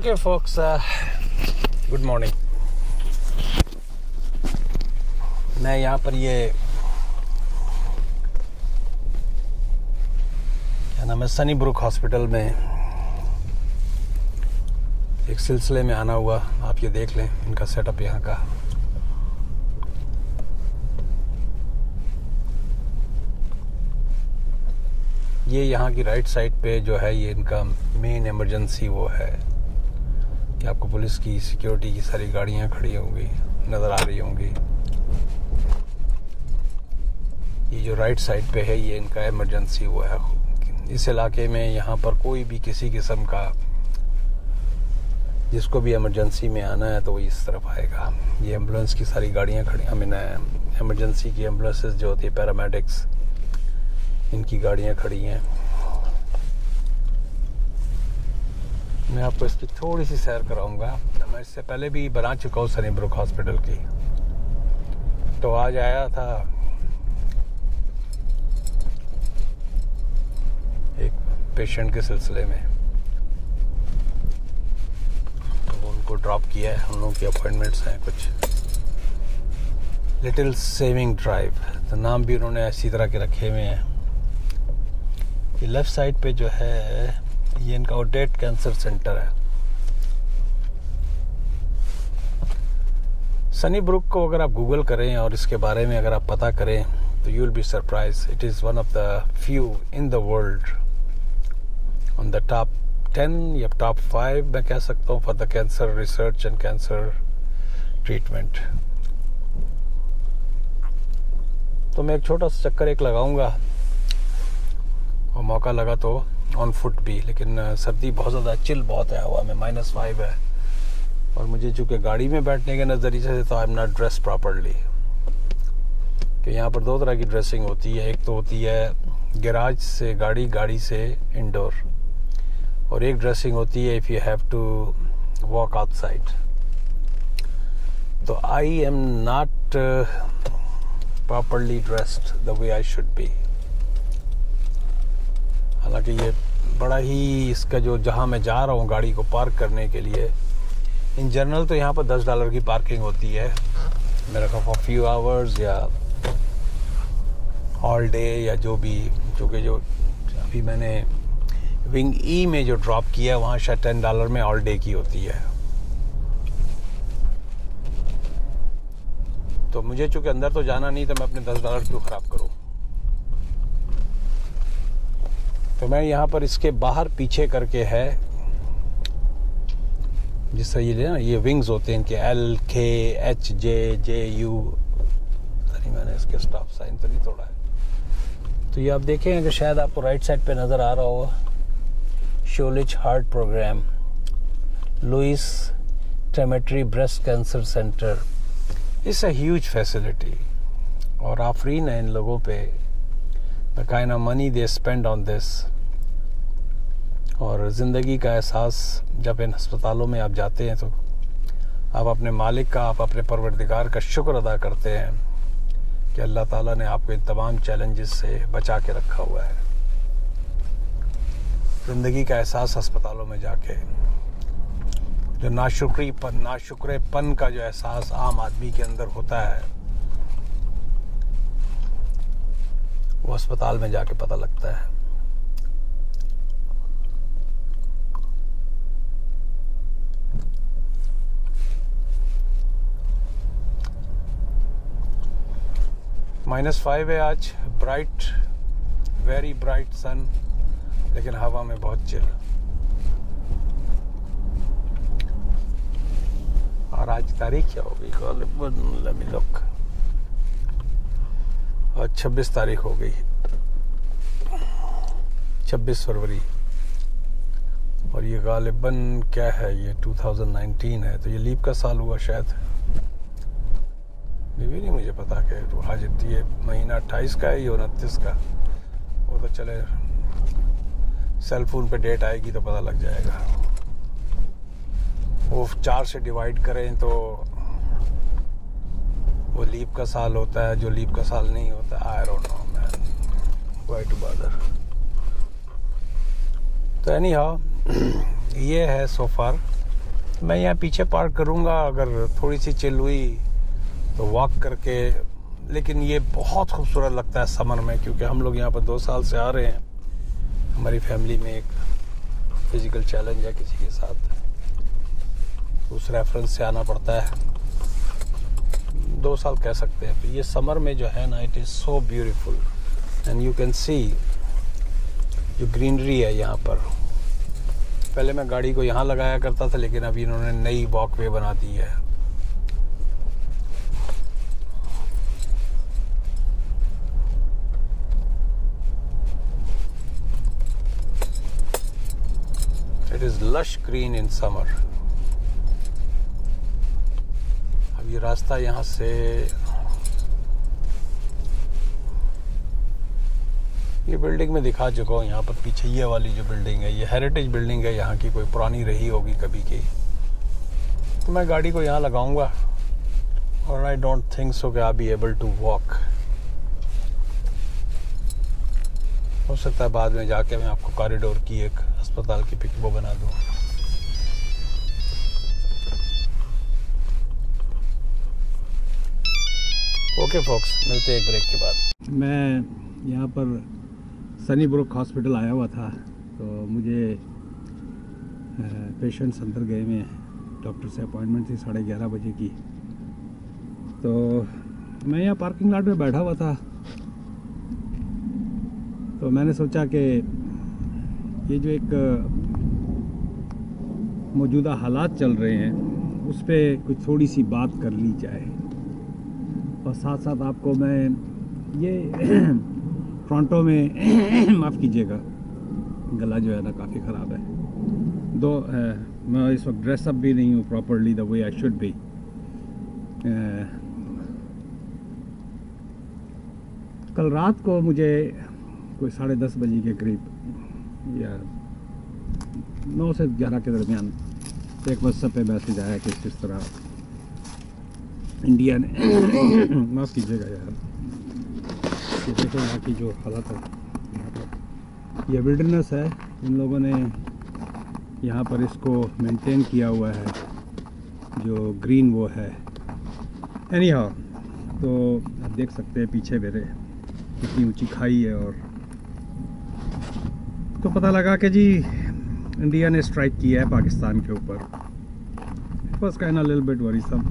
Okay folks, good morning. मैं यहाँ पर ये क्या नाम है सनी ब्रुक हॉस्पिटल में एक सिलसिले में आना हुआ. आप ये देख लें इनका सेटअप यहाँ का. ये यहाँ की राइट साइड पे जो है ये इनका मेन इमरजेंसी वो है कि आपको पुलिस की सिक्योरिटी की सारी गाड़ियाँ खड़ी होंगी नज़र आ रही होंगी. ये जो राइट साइड पे है ये इनका इमरजेंसी वो है. इस इलाके में यहाँ पर कोई भी किसी किस्म का जिसको भी इमरजेंसी में आना है तो वो इस तरफ आएगा. ये एम्बुलेंस की सारी गाड़ियाँ खड़ी, आई मीन इमरजेंसी की एम्बुलेंसेस जो होती है पैरामेडिक्स, इनकी गाड़ियाँ खड़ी हैं. मैं आपको इसकी थोड़ी सी सैर कराऊंगा. मैं इससे पहले भी बना चुका हूँ सनी ब्रुक हॉस्पिटल की. तो आज आया था एक पेशेंट के सिलसिले में, तो उनको ड्रॉप किया है. हम लोगों की अपॉइंटमेंट्स हैं कुछ. लिटिल सेविंग ड्राइव, तो नाम भी उन्होंने इसी तरह के रखे हुए हैं. ये लेफ़्ट साइड पे जो है ये इनका ओडेट कैंसर सेंटर है. सनी ब्रुक को अगर आप गूगल करें और इसके बारे में अगर आप पता करें तो you will be surprise. It is one of the few in the world on the top 10 या टॉप 5 मैं कह सकता हूँ for the cancer research and cancer treatment. तो मैं एक छोटा सा चक्कर एक लगाऊंगा और मौका लगा तो ऑन फुट भी. लेकिन सर्दी बहुत ज़्यादा, चिल बहुत है, हवा में -5 है. और मुझे चूँकि गाड़ी में बैठने के नज़रिए से तो I am not dress properly. कि यहाँ पर 2 तरह की ड्रेसिंग होती है. एक तो होती है गैराज से गाड़ी, गाड़ी से इंडोर, और एक ड्रेसिंग होती है if you have to walk outside. तो I am not properly dressed the way I should be. हालांकि ये बड़ा ही इसका जो जहाँ मैं जा रहा हूँ गाड़ी को पार्क करने के लिए, इन जनरल तो यहाँ पर $10 की पार्किंग होती है मेरा ख्याल फॉर फ्यू आवर्स या ऑल डे या जो भी. क्योंकि जो अभी मैंने विंग ई में जो ड्रॉप किया है वहाँ शायद $10 में ऑल डे की होती है. तो मुझे चूँकि अंदर तो जाना नहीं, तो मैं अपने $10 क्यों ख़राब करूँ. तो मैं यहाँ पर इसके बाहर पीछे करके है जिस तरह ये ना ये विंग्स होते हैं इनके LKHJJU. मैंने इसके स्टॉप साइन तो नहीं तोड़ा है. तो ये आप देखें कि शायद आपको राइट साइड पे नज़र आ रहा हो Schulich heart program, Louise Temerty breast cancer centre. It's a huge facility और आफरीन है इन लोगों पे the kind of money they spend on this. और ज़िंदगी का एहसास जब इन अस्पतालों में आप जाते हैं तो आप अपने मालिक का, आप अपने परवरदिगार का शुक्र अदा करते हैं कि अल्लाह ताला ने आपको इन तमाम चैलेंजेस से बचा के रखा हुआ है. ज़िंदगी का एहसास अस्पतालों में जाके जो नाशुक्रेपन का जो एहसास आम आदमी के अंदर होता है वो अस्पताल में जाके पता लगता है. -5 है आज. ब्राइट, वेरी ब्राइट सन, लेकिन हवा में बहुत चिल. और आज तारीख क्या होगी? Let me look. आज 26 तारीख हो गई, 26 फरवरी. और ये गालिबन क्या है, ये 2019 है. तो ये लीप का साल हुआ शायद, ये भी नहीं मुझे पता कि आज ये महीना 28 का है या 29 का. वो तो चले सेल फोन पे डेट आएगी तो पता लग जाएगा. वो 4 से डिवाइड करें तो वो लीप का साल होता है, जो लीप का साल नहीं होता. I don't know man, why to bother. तो एनी हाउ ये है सो फार मैं यहाँ पीछे पार्क करूँगा, अगर थोड़ी सी चिल हुई तो वॉक करके। लेकिन ये बहुत खूबसूरत लगता है समर में, क्योंकि हम लोग यहाँ पर 2 साल से आ रहे हैं। हमारी फैमिली में एक फिजिकल चैलेंज है किसी के साथ, उस रेफरेंस से आना पड़ता है। 2 साल कह सकते हैं। तो ये समर में जो है ना, it is so beautiful and you can see जो ग्रीनरी है यहाँ पर। पहले मैं गाड़ी को यहाँ लगाया करता था, लेकिन अभी इन्होंने नई वॉकवे बना दी है। It is lush green in summer. अब ये रास्ता यहाँ से ये बिल्डिंग में दिखा चुका हूँ। यहाँ पर पीछे ये वाली जो बिल्डिंग है, ये हेरिटेज बिल्डिंग है यहाँ की, कोई पुरानी रही होगी कभी की। तो मैं गाड़ी को यहाँ लगाऊंगा और आई डोंट थिंक सो कि आई बी एबल टू वॉक। हो सकता है बाद में जाके मैं आपको कॉरिडोर की एक अस्पताल की पिक वो बना दूँ। ओके फोक्स, मिलते हैं एक ब्रेक के बाद। मैं यहाँ पर सनीब्रुक हॉस्पिटल आया हुआ था, तो मुझे पेशेंट्स अंदर गए हुए हैं। डॉक्टर से अपॉइंटमेंट थी 11:30 बजे की। तो मैं यहाँ पार्किंग लॉट में बैठा हुआ था, तो मैंने सोचा कि ये जो एक मौजूदा हालात चल रहे हैं उस पर कुछ थोड़ी सी बात कर ली जाए। और साथ साथ आपको मैं ये टोरंटो में माफ़ कीजिएगा, गला जो है ना काफ़ी ख़राब है। मैं इस वक्त ड्रेसअप भी नहीं हूँ properly the way I should B. कल रात को मुझे कोई 10:30 बजे के करीब या 9 से 11 के दरमियान एक व्हाट्सएप पे मैसेज आया कि किस तरह इंडिया ने माफ़ कीजिएगा यार, ये देखो यहाँ की जो हालत है। यहाँ पर ये विल्डरनेस है, इन लोगों ने यहाँ पर इसको मेंटेन किया हुआ है, जो ग्रीन वो है। एनी हाउ, तो आप देख सकते हैं पीछे मेरे कितनी ऊंची खाई है। और तो पता लगा कि जी इंडिया ने स्ट्राइक किया है पाकिस्तान के ऊपर। It was kind a little bit worrisome.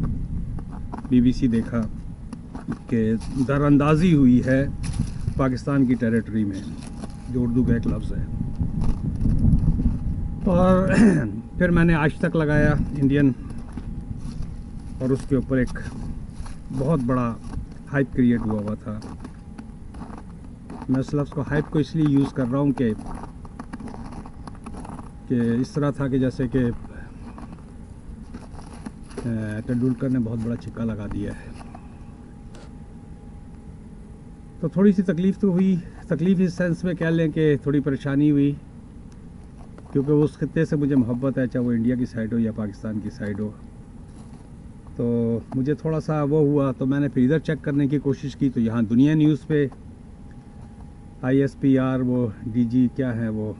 BBC देखा कि दरअंदाजी हुई है पाकिस्तान की टेरिटरी में, जो उर्दू का एक लफ्ज़ है। और फिर मैंने आज तक लगाया इंडियन, और उसके ऊपर एक बहुत बड़ा हाइप क्रिएट हुआ था। मैं उस लफ्ज़ को हाइप को इसलिए यूज़ कर रहा हूँ कि इस तरह था कि जैसे कि तेंदुलकर ने बहुत बड़ा छिक्का लगा दिया है। तो थोड़ी सी तकलीफ़ तो हुई, तकलीफ़ इस सेंस में कह लें कि थोड़ी परेशानी हुई, क्योंकि उस खित्ते से मुझे मोहब्बत है, चाहे वो इंडिया की साइड हो या पाकिस्तान की साइड हो। तो मुझे थोड़ा सा वो हुआ, तो मैंने फिर इधर चेक करने की कोशिश की। तो यहाँ दुनिया न्यूज़ पे ISPR वो DG क्या है वो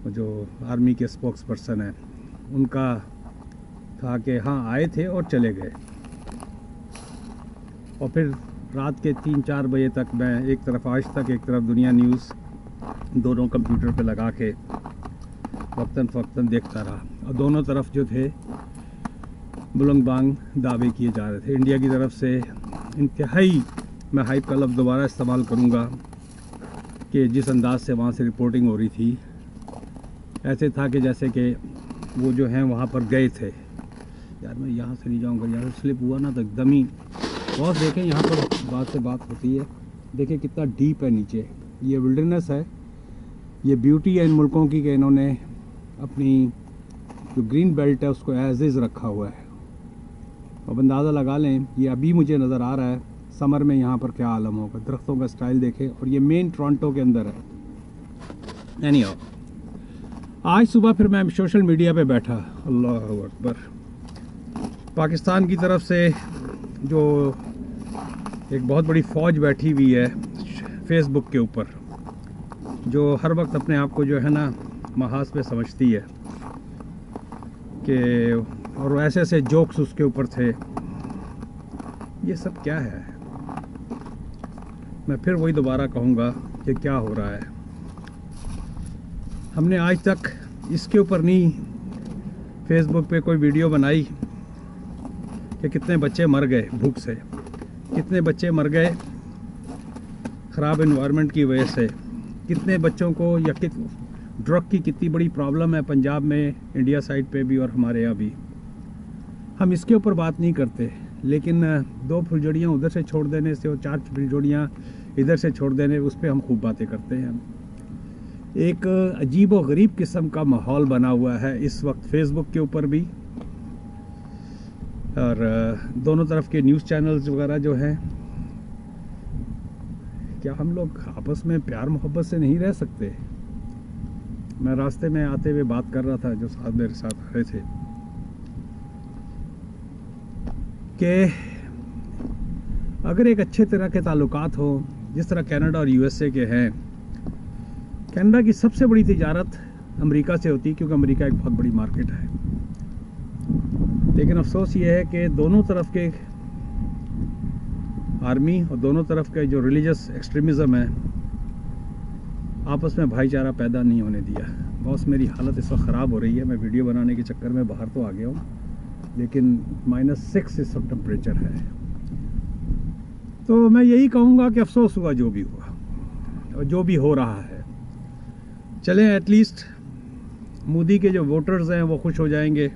जो आर्मी के स्पोक्स पर्सन है, उनका था कि हाँ आए थे और चले गए। और फिर रात के 3-4 बजे तक मैं एक तरफ आज तक, एक तरफ दुनिया न्यूज़, दोनों कंप्यूटर पे लगा के वक्तन फ़क्तन देखता रहा। और दोनों तरफ जो थे बुलंद बांग दावे किए जा रहे थे इंडिया की तरफ से। इंतहाई, मैं हाइप का लफ्ज़ दोबारा इस्तेमाल करूँगा, कि जिस अंदाज से वहाँ से रिपोर्टिंग हो रही थी, ऐसे था कि जैसे कि वो जो हैं वहाँ पर गए थे। यार मैं यहाँ से नहीं जाऊँगा, यहाँ से स्लिप हुआ ना तो एकदम ही बहुत। देखें यहाँ पर बात से बात होती है, देखें कितना डीप है नीचे। ये विल्डरनेस है, ये ब्यूटी है इन मुल्कों की कि इन्होंने अपनी जो ग्रीन बेल्ट है उसको एज इज़ रखा हुआ है। अब अंदाज़ा लगा लें, ये अभी मुझे नज़र आ रहा है समर में यहाँ पर क्या आलम होगा। दरख्तों का स्टाइल देखें, और ये मेन टोरंटो के अंदर है। एनी हाउ, आज सुबह फिर मैं सोशल मीडिया पे बैठा, अल्लाह अकबर, पाकिस्तान की तरफ से जो एक बहुत बड़ी फ़ौज बैठी हुई है फेसबुक के ऊपर, जो हर वक्त अपने आप को जो है ना महाज पे समझती है। कि और ऐसे ऐसे जोक्स उसके ऊपर थे। ये सब क्या है? मैं फिर वही दोबारा कहूँगा कि क्या हो रहा है। हमने आज तक इसके ऊपर नहीं फेसबुक पे कोई वीडियो बनाई कि कितने बच्चे मर गए भूख से, कितने बच्चे मर गए ख़राब एनवायरनमेंट की वजह से, कितने बच्चों को या ड्रग की कितनी बड़ी प्रॉब्लम है पंजाब में, इंडिया साइड पे भी और हमारे यहाँ भी। हम इसके ऊपर बात नहीं करते, लेकिन 2 फुलझड़ियाँ उधर से छोड़ देने से और 4 फुलझड़ियाँ इधर से छोड़ देने उस पर हम खूब बातें करते हैं। एक अजीब व गरीब किस्म का माहौल बना हुआ है इस वक्त फेसबुक के ऊपर भी, और दोनों तरफ के न्यूज़ चैनल्स वगैरह जो हैं। क्या हम लोग आपस में प्यार मोहब्बत से नहीं रह सकते? मैं रास्ते में आते हुए बात कर रहा था, जो साथ मेरे साथ आ रहे थे, कि अगर एक अच्छे तरह के ताल्लुकात हो जिस तरह कनाडा और यूएसए के हैं। कनाडा की सबसे बड़ी तिजारत अमेरिका से होती है क्योंकि अमेरिका एक बहुत बड़ी मार्केट है, लेकिन अफसोस ये है कि दोनों तरफ के आर्मी और दोनों तरफ के जो रिलीजियस एक्सट्रीमिज़म है आपस में भाईचारा पैदा नहीं होने दिया। बॉस मेरी हालत इस वक्त ख़राब हो रही है, मैं वीडियो बनाने के चक्कर में बाहर तो आ गया हूँ, लेकिन -6 इस वक्त टेम्परेचर है। तो मैं यही कहूँगा कि अफसोस हुआ जो भी हुआ और जो भी हो रहा है। चलें, एटलीस्ट मोदी के जो वोटर्स हैं वो खुश हो जाएंगे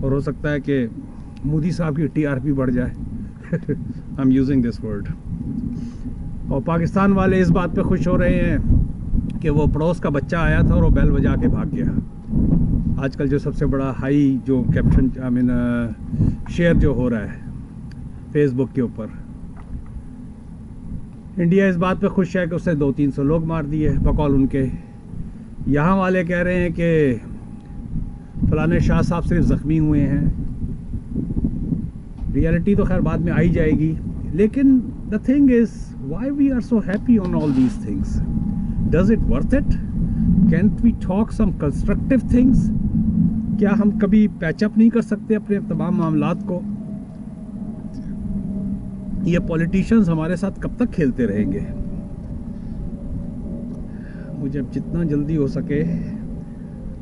और हो सकता है कि मोदी साहब की टीआरपी बढ़ जाए। I am using this word. और पाकिस्तान वाले इस बात पे खुश हो रहे हैं कि वो पड़ोस का बच्चा आया था और वो बैल बजा के भाग गया। आजकल जो सबसे बड़ा हाई जो कैप्शन शेयर जो हो रहा है फेसबुक के ऊपर, इंडिया इस बात पे खुश है कि उसने 200-300 लोग मार दिए बकौल उनके। यहाँ वाले कह रहे हैं कि फलाने शाह साहब सिर्फ ज़ख्मी हुए हैं। रियलिटी तो खैर बाद में आई जाएगी, लेकिन the thing is why we are so happy on all these things? Does it worth it? Can't we talk some constructive things? क्या हम कभी पैचअप नहीं कर सकते अपने तमाम मामलात को? ये पॉलिटिशियंस हमारे साथ कब तक खेलते रहेंगे? मुझे अब जितना जल्दी हो सके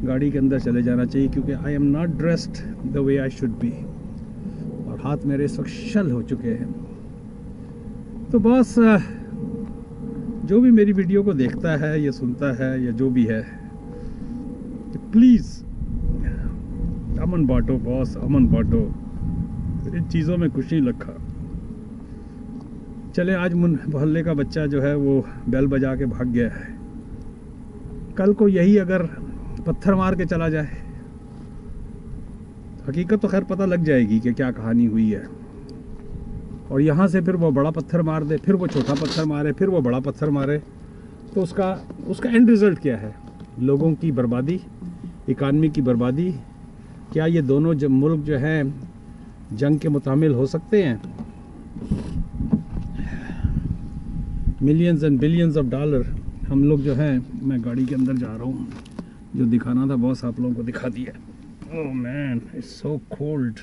गाड़ी के अंदर चले जाना चाहिए, क्योंकि आई am not dressed the way I should B और हाथ मेरे इस वक्त शल हो चुके हैं। तो बस जो भी मेरी वीडियो को देखता है या सुनता है या जो भी है, प्लीज़ अमन बांटो बॉस, अमन बांटो। इन चीज़ों में कुछ नहीं रखा। चले, आज मोहल्ले का बच्चा जो है वो बैल बजा के भाग गया है। कल को यही अगर पत्थर मार के चला जाए, हकीकत तो खैर पता लग जाएगी कि क्या कहानी हुई है। और यहाँ से फिर वो बड़ा पत्थर मार दे, फिर वो छोटा पत्थर मारे, फिर वो बड़ा पत्थर मारे, तो उसका एंड रिज़ल्ट क्या है? लोगों की बर्बादी, इकानमी की बर्बादी। क्या ये दोनों मुल्क जो हैं जंग के मुतामिल हो सकते हैं? Millions and billions of dollar हम लोग जो हैं, मैं गाड़ी के अंदर जा रहा हूँ, जो दिखाना था बॉस आप लोगों को दिखा दिया। Oh man, it's so cold.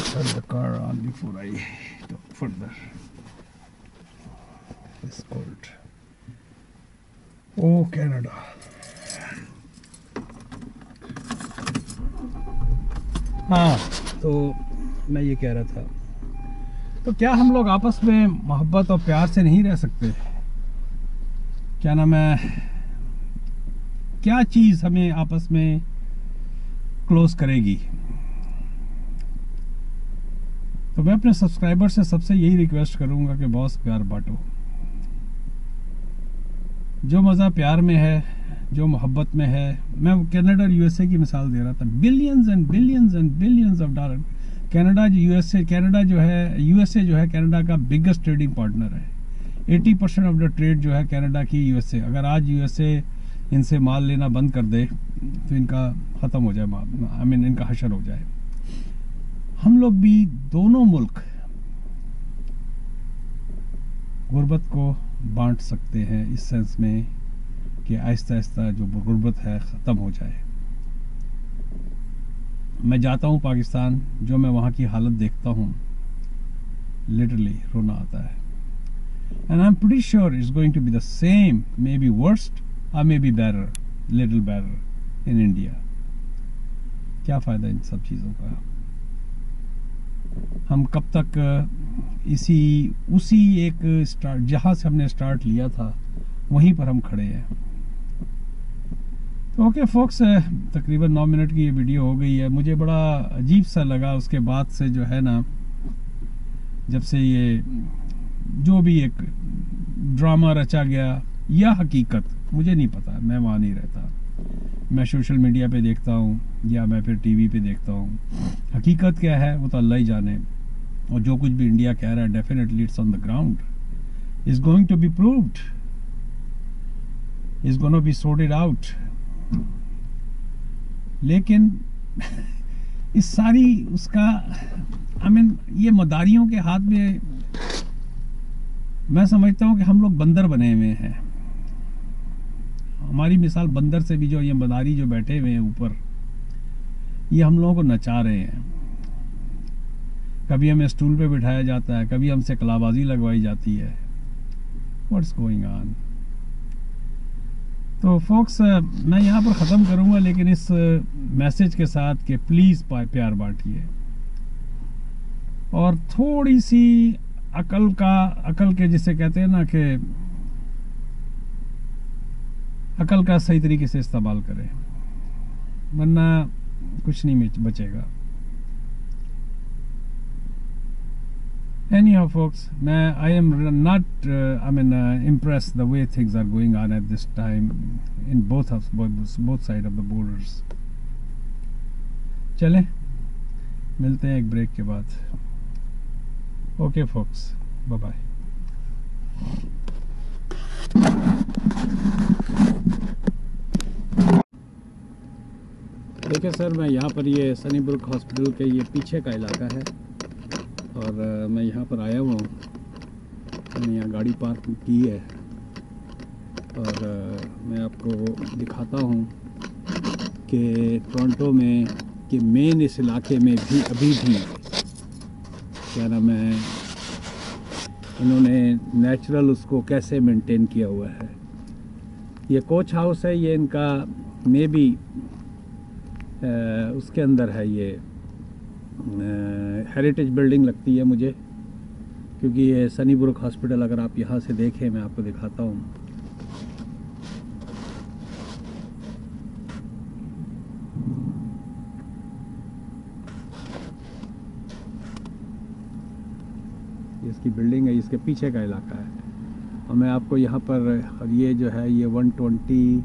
Turn the car on before I talk further. It's cold. Oh, Canada. हाँ, तो मैं ये कह रहा था, तो क्या हम लोग आपस में मोहब्बत और प्यार से नहीं रह सकते? क्या नाम है, क्या चीज़ हमें आपस में क्लोज करेगी? तो मैं अपने सब्सक्राइबर से सबसे यही रिक्वेस्ट करूंगा कि बॉस प्यार बांटो। जो मज़ा प्यार में है, जो मोहब्बत में है। मैं कनाडा और यूएसए की मिसाल दे रहा था। Billions and billions and billions of dollar. Canada जो है यूएसए जो है कनाडा का बिगेस्ट ट्रेडिंग पार्टनर है। 80% ऑफ द ट्रेड जो है कनाडा की यूएसए। अगर आज यूएसए इनसे माल लेना बंद कर दे तो इनका ख़त्म हो जाए, इनका हशर हो जाए। हम लोग भी दोनों मुल्क गुर्बत को बांट सकते हैं, इस सेंस में कि आहिस्ता आहिस्ता जो गुर्बत है ख़त्म हो जाए। मैं जाता हूँ पाकिस्तान, जो मैं वहाँ की हालत देखता हूँ, लिटरली रोना आता है। And I am pretty sure it's going to be the same, maybe worst और maybe better, little better in India. क्या फ़ायदा इन सब चीज़ों का? हम कब तक उसी एक स्टार्ट, जहाँ से हमने स्टार्ट लिया था वहीं पर हम खड़े हैं। तो ओके फोक्स, तकरीबन 9 मिनट की ये वीडियो हो गई है। मुझे बड़ा अजीब सा लगा उसके बाद से, जो है ना, जब से ये जो भी एक ड्रामा रचा गया या हकीकत, मुझे नहीं पता, मैं वहाँ नहीं रहता। मैं सोशल मीडिया पे देखता हूँ या मैं फिर टीवी पे देखता हूँ। हकीकत क्या है वो तो अल्लाह ही जाने। और जो कुछ भी इंडिया कह रहा है, definitely it's on the ground, is going to be proved, is gonna be sorted out. लेकिन इस सारी उसका ये मदारियों के हाथ में, मैं समझता हूँ कि हम लोग बंदर बने हुए हैं। हमारी मिसाल बंदर से भी, जो ये मदारी जो बैठे हुए हैं ऊपर, ये हम लोगों को नचा रहे हैं। कभी हमें स्टूल पे बिठाया जाता है, कभी हमसे कलाबाजी लगवाई जाती है। What's going on? तो फोक्स, मैं यहाँ पर ख़त्म करूँगा, लेकिन इस मैसेज के साथ कि प्लीज़ प्यार बांटिए और थोड़ी सी अकल के जिसे कहते हैं ना, कि अकल का सही तरीके से इस्तेमाल करें, वरना कुछ नहीं बचेगा। Anyhow, folks, I am not, impressed the way things are going on at this time in both sides of the borders. चलें, मिलते हैं एक ब्रेक के बाद। Okay, folks, bye bye. देखिए सर, मैं यहाँ पर, ये सनीब्रुक हॉस्पिटल के ये पीछे का इलाका है और मैं यहाँ पर आया हुआ हूँ। मैंने यहाँ गाड़ी पार्क की है और मैं आपको दिखाता हूँ कि टोरंटो में कि मेन इस इलाके में भी अभी भी क्या नाम है, इन्होंने नेचुरल उसको कैसे मेंटेन किया हुआ है। ये कोच हाउस है, ये इनका मे बी उसके अंदर है, ये हेरिटेज बिल्डिंग लगती है मुझे, क्योंकि ये सनीब्रुक हॉस्पिटल अगर आप यहाँ से देखें, मैं आपको दिखाता हूँ। इसकी बिल्डिंग है, इसके पीछे का इलाका है और मैं आपको यहाँ पर, और ये जो है ये 120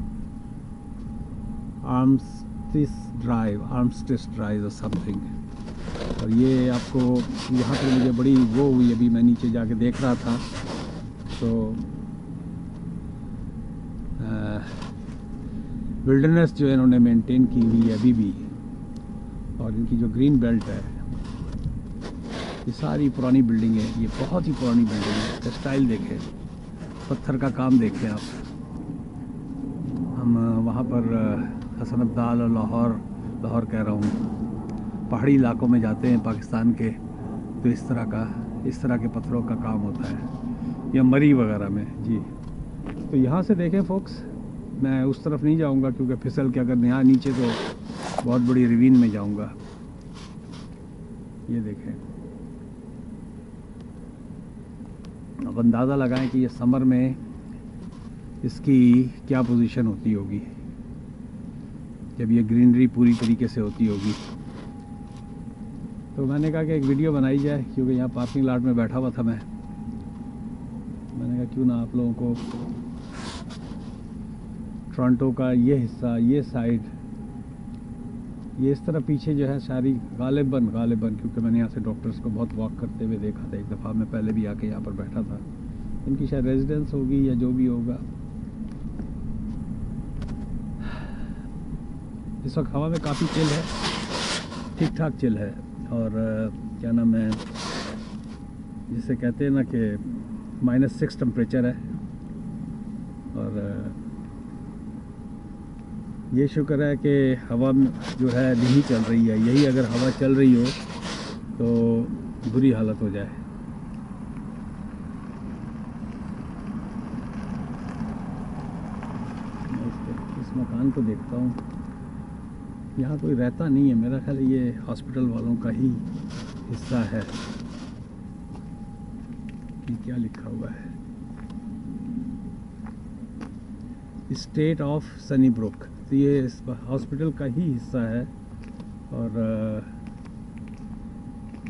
आर्मस्टिस ड्राइव और समथिंग। और ये आपको यहाँ पर मुझे बड़ी वो हुई, अभी मैं नीचे जाके देख रहा था तो विल्डरनेस जो है इन्होंने मेंटेन की हुई है अभी भी। और इनकी जो ग्रीन बेल्ट है, ये सारी पुरानी बिल्डिंग है, ये बहुत ही पुरानी बिल्डिंग है। इसका स्टाइल देखें, पत्थर का काम देखें आप। हम वहाँ पर हसन अब्दाल और लाहौर कह रहा हूँ, पहाड़ी इलाकों में जाते हैं पाकिस्तान के, तो इस तरह के पत्थरों का काम होता है, या मरी वगैरह में जी। तो यहाँ से देखें फोक्स, मैं उस तरफ नहीं जाऊँगा क्योंकि फिसल के अगर यहाँ नीचे तो बहुत बड़ी रिवीन में जाऊँगा। ये देखें, अब अंदाज़ा लगाएं कि ये समर में इसकी क्या पोजीशन होती होगी जब ये ग्रीनरी पूरी तरीके से होती होगी। तो मैंने कहा कि एक वीडियो बनाई जाए, क्योंकि यहाँ पार्किंग लॉट में बैठा हुआ था मैंने कहा क्यों ना आप लोगों को टोरंटो का ये हिस्सा, ये साइड, ये इस तरह पीछे जो है सारी गालिबन, क्योंकि मैंने यहाँ से डॉक्टर्स को बहुत वॉक करते हुए देखा था एक दफ़ा, मैं पहले भी आके यहाँ पर बैठा था। इनकी शायद रेजिडेंस होगी या जो भी होगा। इस वक्त हवा में काफ़ी चिल है, ठीक ठाक चिल है। और क्या नाम है, जिसे कहते हैं ना कि -6 टेम्परेचर है। और ये शुक्र है कि हवा जो है नहीं चल रही है। यही अगर हवा चल रही हो तो बुरी हालत हो जाए। इस मकान को देखता हूँ, यहाँ कोई रहता नहीं है। मेरा ख्याल ये हॉस्पिटल वालों का ही हिस्सा है। ये क्या लिखा हुआ है? State of Sunnybrook. तो ये इस हॉस्पिटल का ही हिस्सा है। और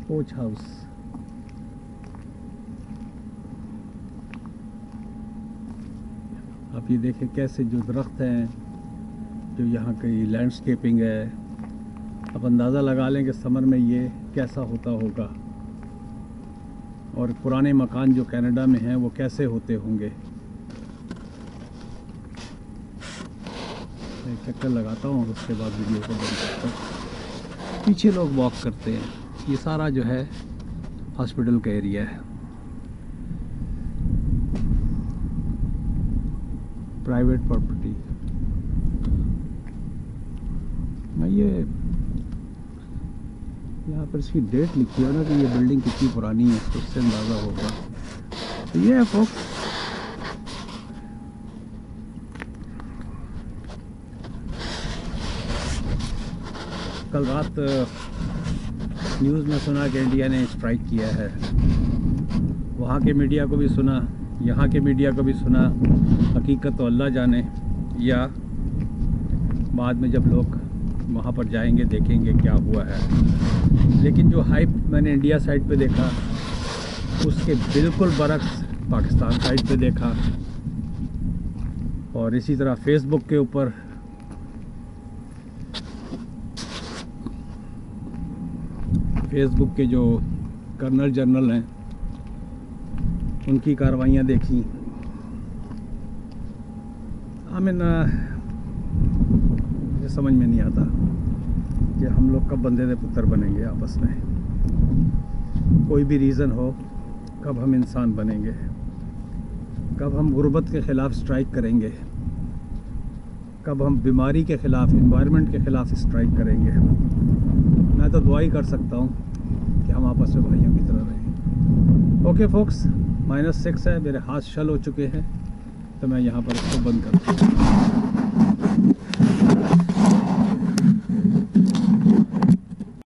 कोच हाउस, आप ये देखें कैसे जो दरख्त हैं, जो यहाँ की लैंडस्केपिंग है। अब अंदाज़ा लगा लें कि समर में ये कैसा होता होगा, और पुराने मकान जो कनाडा में हैं वो कैसे होते होंगे। मैं चक्कर लगाता हूँ और उसके बाद वीडियो को बंद करता हूँ। पीछे लोग वॉक करते हैं। ये सारा जो है हॉस्पिटल का एरिया है, प्राइवेट प्रॉपर्टी। मैं ये यहाँ पर इसकी डेट लिखी है ना कि ये बिल्डिंग कितनी पुरानी है, तो उससे अंदाज़ा होगा। तो ये है फोक्स, कल रात न्यूज़ में सुना कि इंडिया ने स्ट्राइक किया है। वहाँ के मीडिया को भी सुना, यहाँ के मीडिया को भी सुना। हकीकत तो अल्लाह जाने, या बाद में जब लोग वहाँ पर जाएंगे देखेंगे क्या हुआ है। लेकिन जो हाइप मैंने इंडिया साइड पे देखा, उसके बिल्कुल बरक्स पाकिस्तान साइड पे देखा। और इसी तरह फेसबुक के ऊपर फेसबुक के जो कर्नल जनरल हैं उनकी कार्रवाइयाँ देखी। मुझे समझ में नहीं आता कि हम लोग कब बंदे दे पुत्र बनेंगे आपस में। कोई भी रीज़न हो, कब हम इंसान बनेंगे, कब हम गुर्बत के ख़िलाफ़ स्ट्राइक करेंगे, कब हम बीमारी के ख़िलाफ़, इन्वायरमेंट के ख़िलाफ़ स्ट्राइक करेंगे। मैं तो दुआ ही कर सकता हूँ कि हम आपस में भाइयों की तरह रहें। ओके फोक्स, -6 है, मेरे हाथ शल हो चुके हैं, तो मैं यहाँ पर इसको बंद करता हूँ।